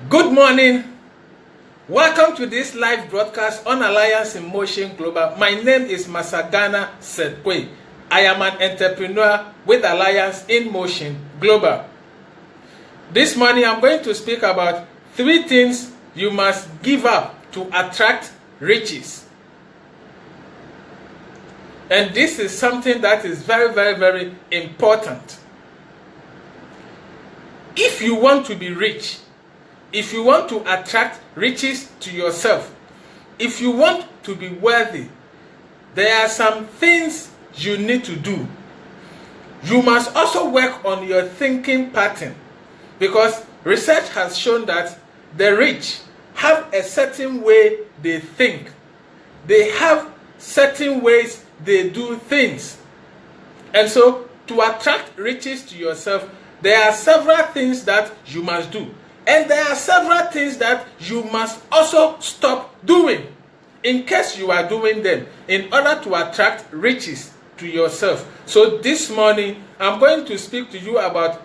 Good morning. Welcome to this live broadcast on Alliance in Motion Global. My name is Sethaimkwei. I am an entrepreneur with Alliance in Motion Global. This morning I'm going to speak about 3 things you must give up to attract riches. And this is something that is very important. If you want to be rich, if you want to attract riches to yourself, if you want to be wealthy, there are some things you need to do. You must also work on your thinking pattern, because research has shown that the rich have a certain way they think. They have certain ways they do things. And so, to attract riches to yourself, there are several things that you must do. And there are several things that you must also stop doing, in case you are doing them, in order to attract riches to yourself. So this morning, I'm going to speak to you about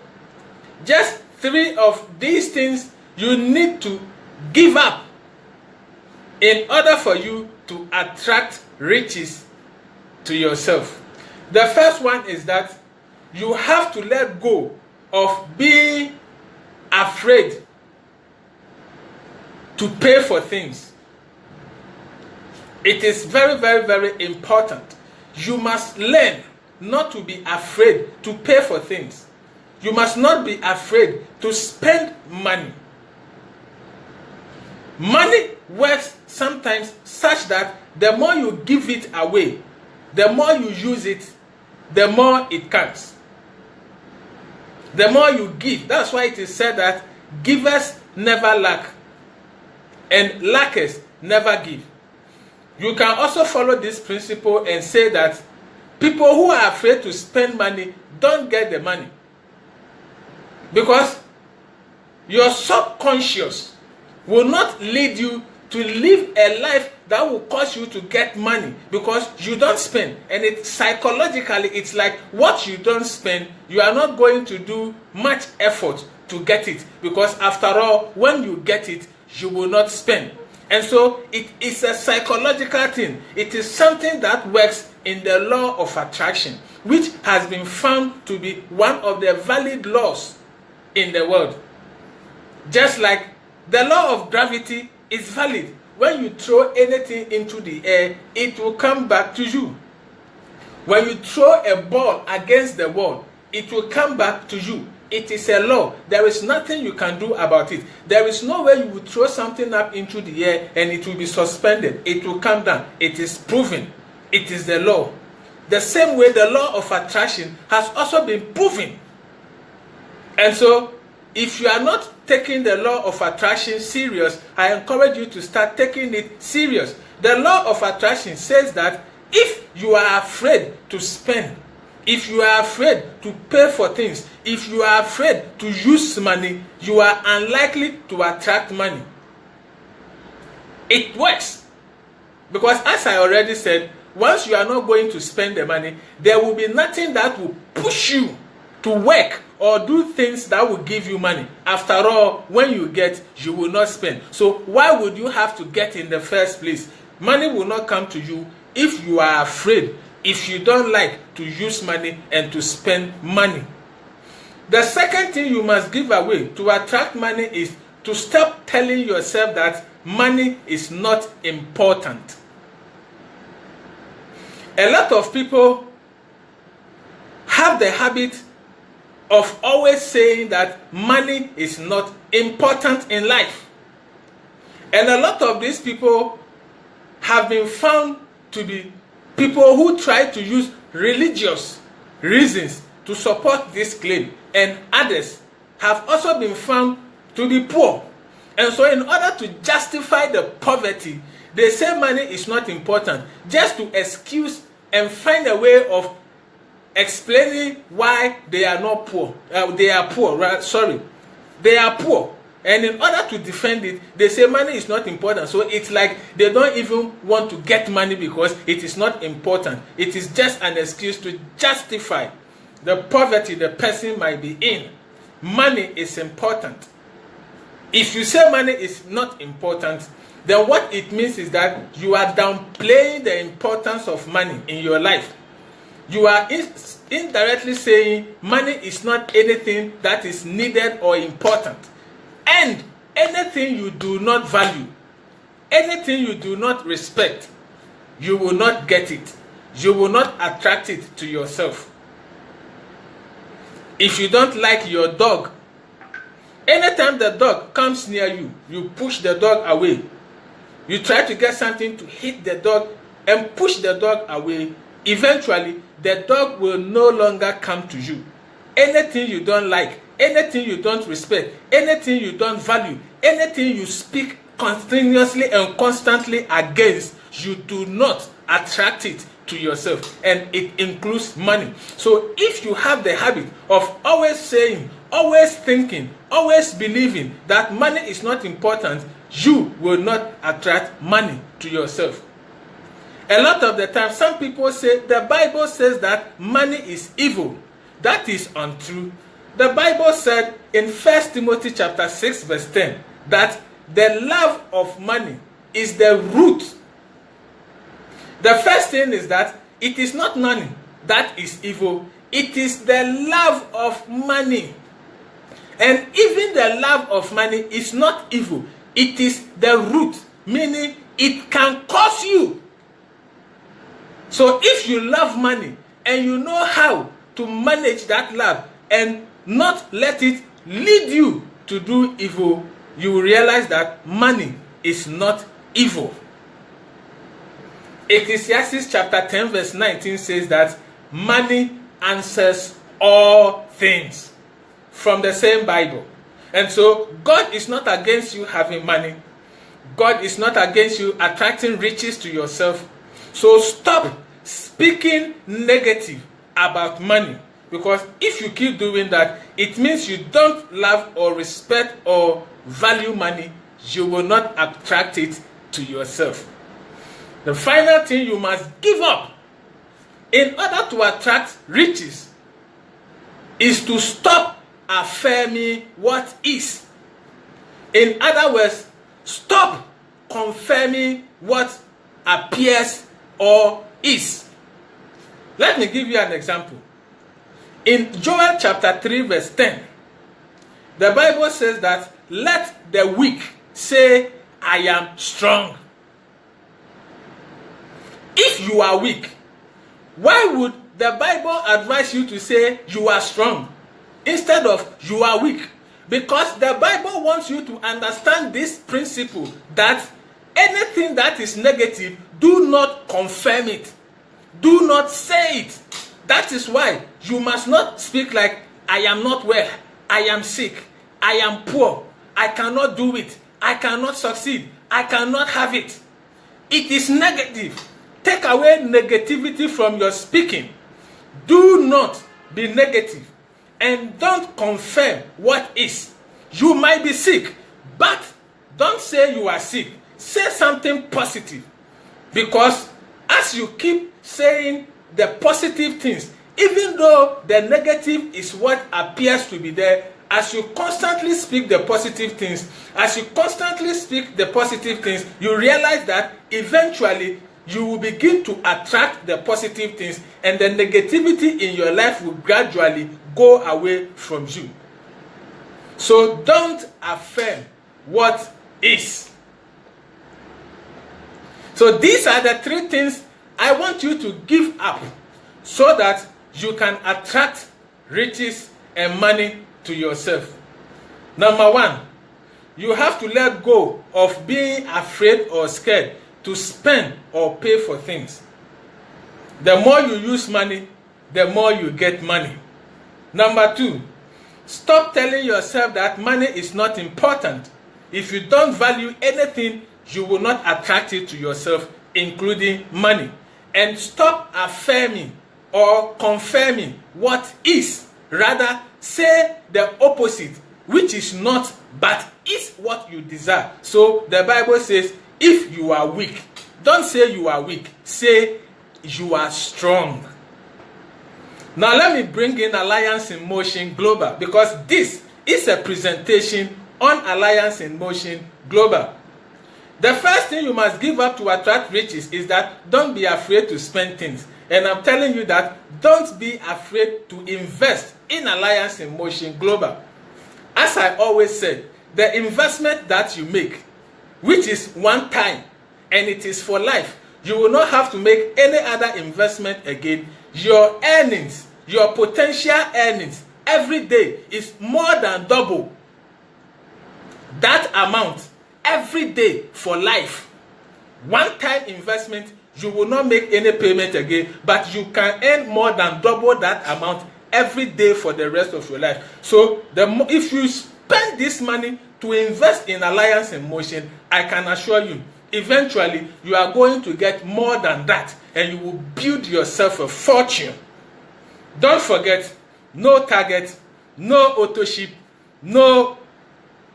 just 3 of these things you need to give up in order for you to attract riches to yourself. The first one is that you have to let go of being afraid to pay for things. It is very important. You must learn not to be afraid to pay for things. You must not be afraid to spend money. Money works sometimes such that the more you give it away, the more you use it, the more it comes. The more you give. That's why it is said that givers never lack, and lackers never give. You can also follow this principle and say that people who are afraid to spend money don't get the money. Because your subconscious will not lead you to live a life that will cause you to get money, because you don't spend. And it psychologically, it's like what you don't spend, you are not going to do much effort to get it, because after all, when you get it, you will not spend. And so it is a psychological thing. It is something that works in the law of attraction, which has been found to be one of the valid laws in the world. Just like the law of gravity is valid. When you throw anything into the air, it will come back to you. When you throw a ball against the wall, it will come back to you. It is a law. There is nothing you can do about it. There is no way you will throw something up into the air and it will be suspended. It will come down. It is proven. It is the law. The same way the law of attraction has also been proven. And so, if you are not taking the law of attraction serious, I encourage you to start taking it serious. The law of attraction says that if you are afraid to spend, if you are afraid to pay for things, if you are afraid to use money, you are unlikely to attract money. It works. Because as I already said, once you are not going to spend the money, there will be nothing that will push you to work or do things that will give you money. After all, when you get, you will not spend. So why would you have to get in the first place? Money will not come to you if you are afraid, if you don't like to use money and to spend money. The second thing you must give away to attract money is to stop telling yourself that money is not important. A lot of people have the habit of always saying that money is not important in life. And a lot of these people have been found to be people who try to use religious reasons to support this claim. And others have also been found to be poor. And so in order to justify the poverty, they say money is not important, just to excuse and find a way of explaining why they are not poor. They are poor, right? Sorry. They are poor. And in order to defend it, they say money is not important. So it's like they don't even want to get money because it is not important. It is just an excuse to justify the poverty the person might be in. Money is important. If you say money is not important, then what it means is that you are downplaying the importance of money in your life. You are indirectly saying money is not anything that is needed or important. And anything you do not value, anything you do not respect, you will not get it. You will not attract it to yourself. If you don't like your dog, anytime the dog comes near you, you push the dog away. You try to get something to hit the dog and push the dog away. Eventually, the dog will no longer come to you. Anything you don't like, anything you don't respect, anything you don't value, anything you speak continuously and constantly against, you do not attract it to yourself, and it includes money. So if you have the habit of always saying, always thinking, always believing that money is not important, you will not attract money to yourself. A lot of the time, some people say the Bible says that money is evil. That is untrue. The Bible said in 1 Timothy chapter 6 verse 10 that the love of money is the root. The first thing is that it is not money that is evil. It is the love of money. And even the love of money is not evil. It is the root, meaning it can cause you. So if you love money and you know how to manage that love and not let it lead you to do evil, you will realize that money is not evil. Ecclesiastes chapter 10 verse 19 says that money answers all things, from the same Bible. And so God is not against you having money. God is not against you attracting riches to yourself. So stop speaking negative about money, because if you keep doing that, it means you don't love or respect or value money. You will not attract it to yourself. The final thing you must give up in order to attract riches is to stop affirming what is. In other words, stop confirming what appears or is. Let me give you an example. In Joel chapter 3 verse 10, the Bible says that let the weak say, I am strong. If you are weak, why would the Bible advise you to say you are strong instead of you are weak? Because the Bible wants you to understand this principle that anything that is negative, do not confirm it. Do not say it. That is why you must not speak like, I am not well, I am sick, I am poor, I cannot do it, I cannot succeed, I cannot have it. It is negative. Take away negativity from your speaking. Do not be negative and don't confirm what is. You might be sick, but don't say you are sick. Say something positive, because as you keep saying the positive things, even though the negative is what appears to be there, as you constantly speak the positive things, you realize that eventually you will begin to attract the positive things, and the negativity in your life will gradually go away from you. So don't affirm what is. So these are the three things I want you to give up so that you can attract riches and money to yourself. Number one, you have to let go of being afraid or scared to spend or pay for things. The more you use money, the more you get money. Number two, stop telling yourself that money is not important. If you don't value anything, you will not attract it to yourself, including money. And stop affirming or confirming what is. Rather, say the opposite, which is not, but is what you desire. So the Bible says, if you are weak, don't say you are weak, say you are strong. Now let me bring in Alliance in Motion Global, because this is a presentation on Alliance in Motion Global. The first thing you must give up to attract riches is that don't be afraid to spend things. And I'm telling you that don't be afraid to invest in Alliance in Motion Global. As I always said, the investment that you make, which is one time and it is for life, you will not have to make any other investment again. Your earnings, your potential earnings every day is more than double that amount every day for life. One time investment, you will not make any payment again, but you can earn more than double that amount every day for the rest of your life. So if you spend this money to invest in Alliance in Motion, I can assure you, eventually you are going to get more than that, and you will build yourself a fortune. Don't forget, no target, no auto ship, no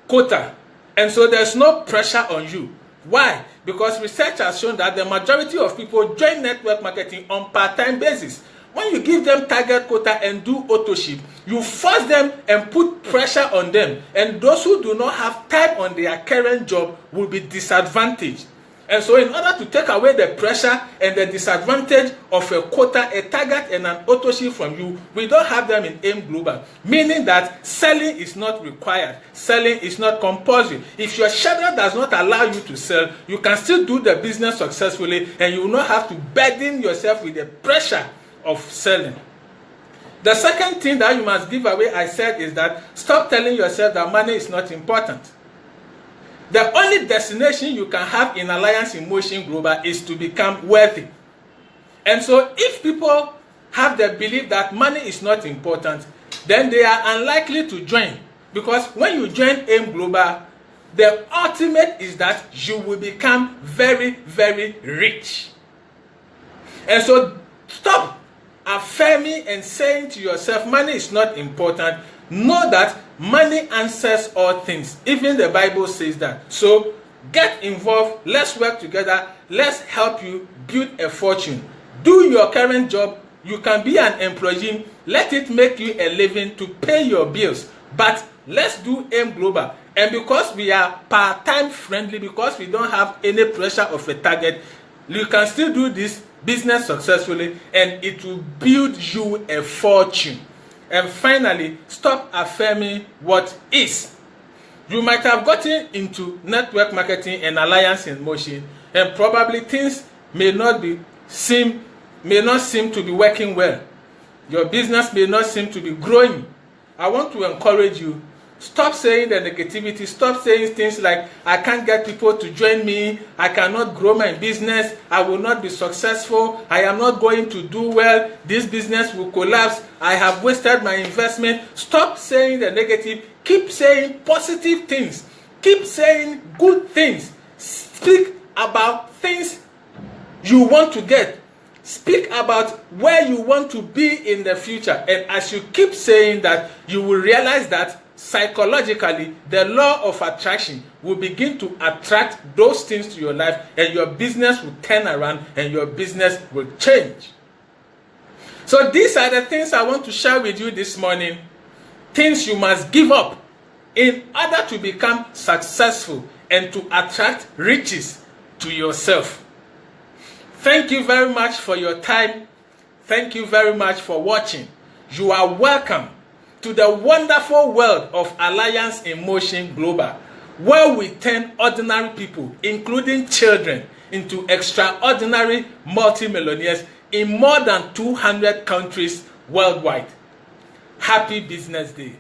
quota, and so there's no pressure on you. Why? Because research has shown that the majority of people join network marketing on part-time basis. When you give them target quota and do auto ship, you force them and put pressure on them, and those who do not have time on their current job will be disadvantaged. And so in order to take away the pressure and the disadvantage of a quota, a target, and an auto ship from you, we don't have them in AIM Global, meaning that selling is not required. Selling is not compulsory. If your schedule does not allow you to sell, you can still do the business successfully, and you will not have to burden yourself with the pressure of selling. The second thing that you must give away, I said, is that stop telling yourself that money is not important. The only destination you can have in Alliance in Motion Global is to become wealthy. And so if people have the belief that money is not important, then they are unlikely to join. Because when you join AIM Global, the ultimate is that you will become very, very rich. And so stop affirming and saying to yourself, money is not important. Know that money answers all things. Even the Bible says that. So get involved. Let's work together. Let's help you build a fortune. Do your current job. You can be an employee. Let it make you a living to pay your bills. But let's do AIM Global. And because we are part-time friendly, because we don't have any pressure of a target, you can still do this business successfully, and it will build you a fortune. And finally, stop affirming what is. You might have gotten into network marketing and Alliance in Motion, and probably things may not seem to be working well. Your business may not seem to be growing. I want to encourage you. Stop saying the negativity. Stop saying things like, I can't get people to join me. I cannot grow my business. I will not be successful. I am not going to do well. This business will collapse. I have wasted my investment. Stop saying the negative. Keep saying positive things. Keep saying good things. Speak about things you want to get. Speak about where you want to be in the future. And as you keep saying that, you will realize that psychologically, the law of attraction will begin to attract those things to your life, and your business will turn around and your business will change. So these are the things I want to share with you this morning. Things you must give up in order to become successful and to attract riches to yourself. Thank you very much for your time. Thank you very much for watching. You are welcome to the wonderful world of Alliance in Motion Global, where we turn ordinary people, including children, into extraordinary multimillionaires in more than 200 countries worldwide. Happy Business Day.